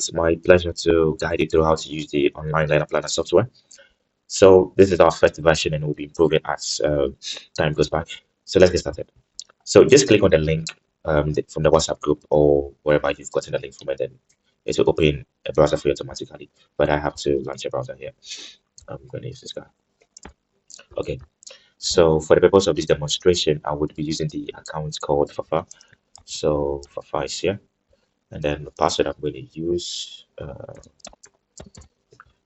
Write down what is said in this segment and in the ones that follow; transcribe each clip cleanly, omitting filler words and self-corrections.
It's my pleasure to guide you through how to use the online learner planner software. So this is our first version and we'll be improving as time goes by. So let's get started. So just click on the link from the WhatsApp group or wherever you've gotten the link from, and then it will open a browser for you automatically. But I have to launch a browser here. I'm going to use this guy. Okay. So for the purpose of this demonstration, I would be using the account called Fafa. So Fafa is here, and then the password I'm going to use.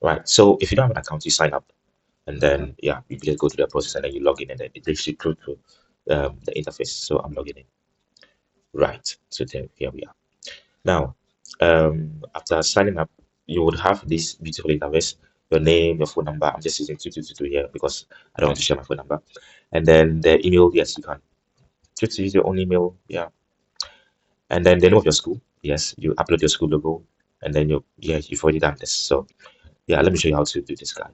Right. So if you don't have an account, you sign up, and then yeah, you just go through the process, and then you log in, and then it takes you through to the interface. So I'm logging in. Right. So then here we are. Now, after signing up, you would have this beautiful interface. Your name, your phone number. I'm just using 2222 here because I don't want to share my phone number. And then the email. Yes, you can just use your own email. Yeah. And then the name of your school. Yes, you upload your school logo, and then you've already done this. So yeah, let me show you how to do this, guy.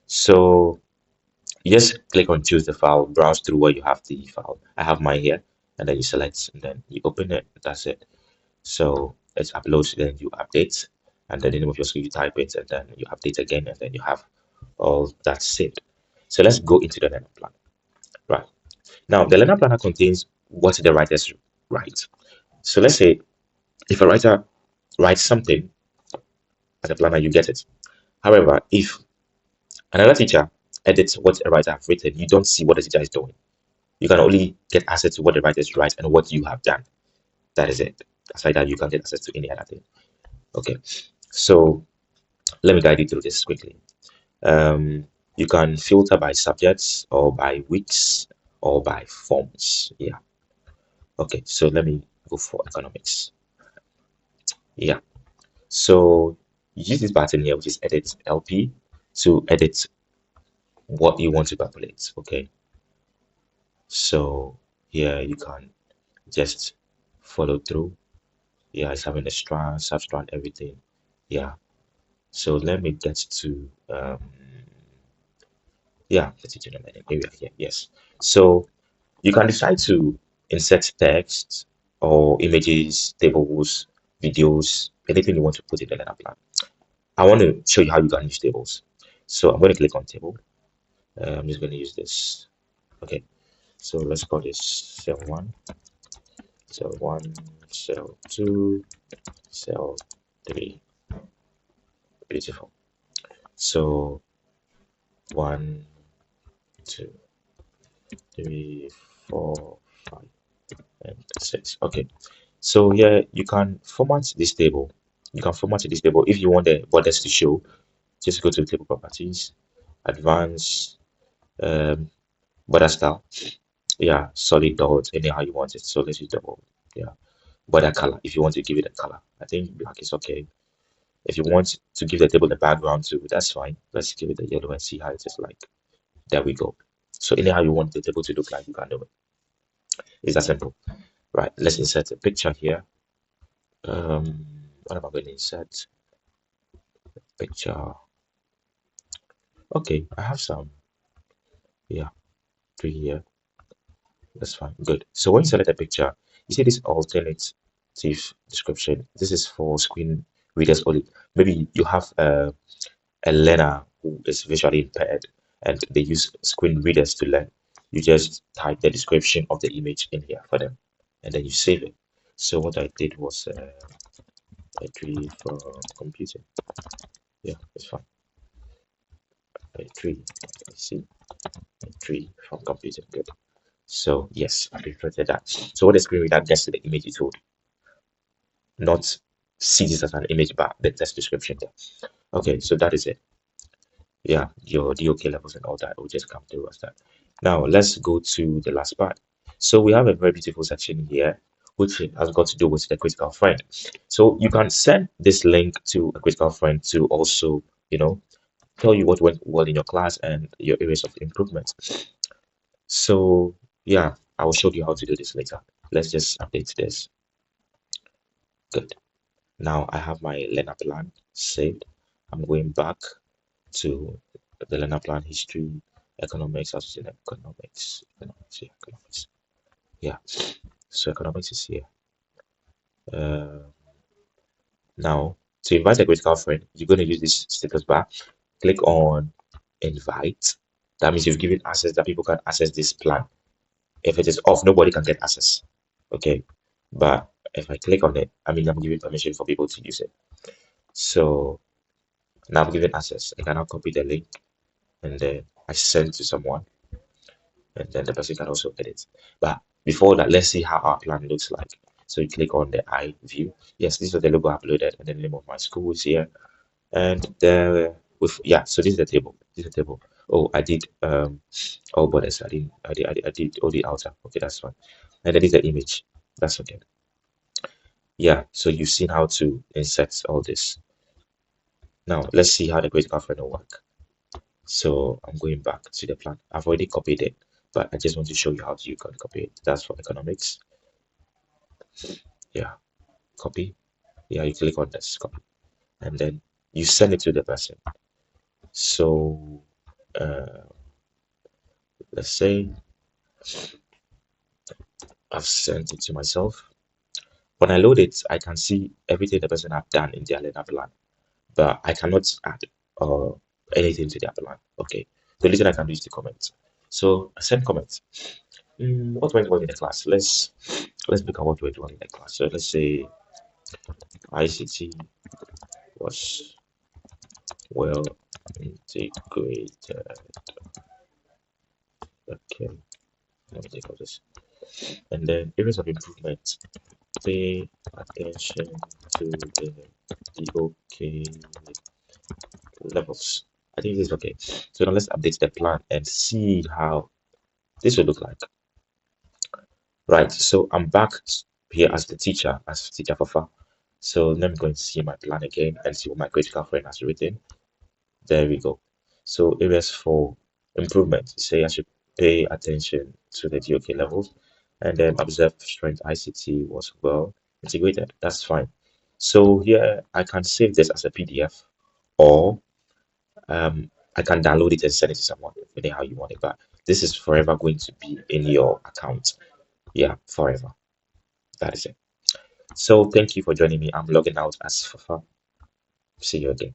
So you just click on choose the file, browse through where you have the file. I have mine here, and then you select, and then you open it. That's it. So it's uploads, then you update, and then the name of your school you type it, and then you update again, and then you have all that saved. So let's go into the learner plan. Right now, the learner planner contains what the writers write. So let's say if a writer writes something as a planner, you get it. However, if another teacher edits what a writer have written, you don't see what the teacher is doing. You can only get access to what the writers write and what you have done. That is it. Aside that, you can't get access to any other thing. Okay, so let me guide you through this quickly. You can filter by subjects or by weeks or by forms. Yeah. Okay, so let me go for economics. Yeah. So use this button here, which is edit LP, to edit what you want to calculate. Okay. So here you can just follow through. Yeah, it's having a strand, substrand, everything. Yeah. So let me get to yeah, let's see area here. Yes. So you can decide to insert text or images, tables, videos, anything you want to put in the learner plan. I want to show you how you can use tables. So I'm going to click on table. I'm just going to use this. Okay. So let's call this cell 1, cell 1, cell 2, cell 3. Beautiful. So 1, 2, 3, 4, 5, and 6. Okay. So here you can format this table. You can format this table if you want the borders to show. Just go to table properties, advanced, border style. Yeah, solid dots, anyhow you want it. So let's use double. Yeah, border color. If you want to give it a color, I think black is okay. If you want to give the table the background too, that's fine. Let's give it a yellow and see how it is like. There we go. So anyhow you want the table to look like, you can do it. It's that simple. Right, let's insert a picture here. What am I going to insert? Picture. Okay, I have some. Yeah, 3 here. That's fine. Good. So when you select a picture, you see this alternative description. This is for screen readers only. Maybe you have a learner who is visually impaired and they use screen readers to learn. You just type the description of the image in here for them, and then you save it. So what I did was a tree from computer. Yeah, it's fine. A tree. See, a tree from computer. Good. So yes, I reflected that. So what the screen reader gets to the image it would not see this as an image, but the text description there. Okay, so that is it. Yeah, your DOK levels and all that will just come through as that. Now let's go to the last part. So we have a very beautiful section here, which has got to do with the critical friend. So you can send this link to a critical friend to also, tell you what went well in your class and your areas of improvement. So yeah, I will show you how to do this later. Let's just update this. Good. Now I have my learner plan saved. I'm going back to the learner plan history, economics, as in economics. Yeah. So economics is here. Uh, Now, to invite a critical friend, you're going to use this status bar. Click on invite. That means you've given access that people can access this plan. If it is off, nobody can get access. Okay. But if I click on it, I mean, I'm giving permission for people to use it. So now I'm giving access. I can now copy the link and then I send to someone, and then the person can also edit. But before that, let's see how our plan looks like. So you click on the I view. Yes, this is the logo uploaded, and then the name of my school is here. And the with yeah, so this is the table. This is the table. Oh, I did all borders. I did all the outer. Okay, that's fine. And then is the image. That's okay. Yeah, so you've seen how to insert all this. Now let's see how the critical friend will work. So I'm going back to the plan. I've already copied it, but I just want to show you how you can copy it. That's for economics. Yeah, copy. Yeah, you click on this copy, and then you send it to the person. So uh, let's say I've sent it to myself. When I load it, I can see everything the person have done in their learner plan, but I cannot add anything to their plan. Okay, the only thing I can do is to comment. So I send comments. What went well in the class? Let's look at what went well in the class. So let's say ICT was well integrated. Okay, let me take out this. And then areas of improvement. Pay attention to the OK levels. I think this is okay. So now let's update the plan and see how this will look like. Right, so I'm back here as the teacher, as teacher Fafa. So let me go and see my plan again and see what my critical friend has written. There we go. So areas for improvement. Say I should pay attention to the DOK levels, and then observe strength ICT was well integrated. That's fine. So here I can save this as a PDF, or I can download it and send it to someone, depending how you want it. But this is forever going to be in your account. Yeah, forever. That is it. So thank you for joining me. I'm logging out as Fafa. See you again.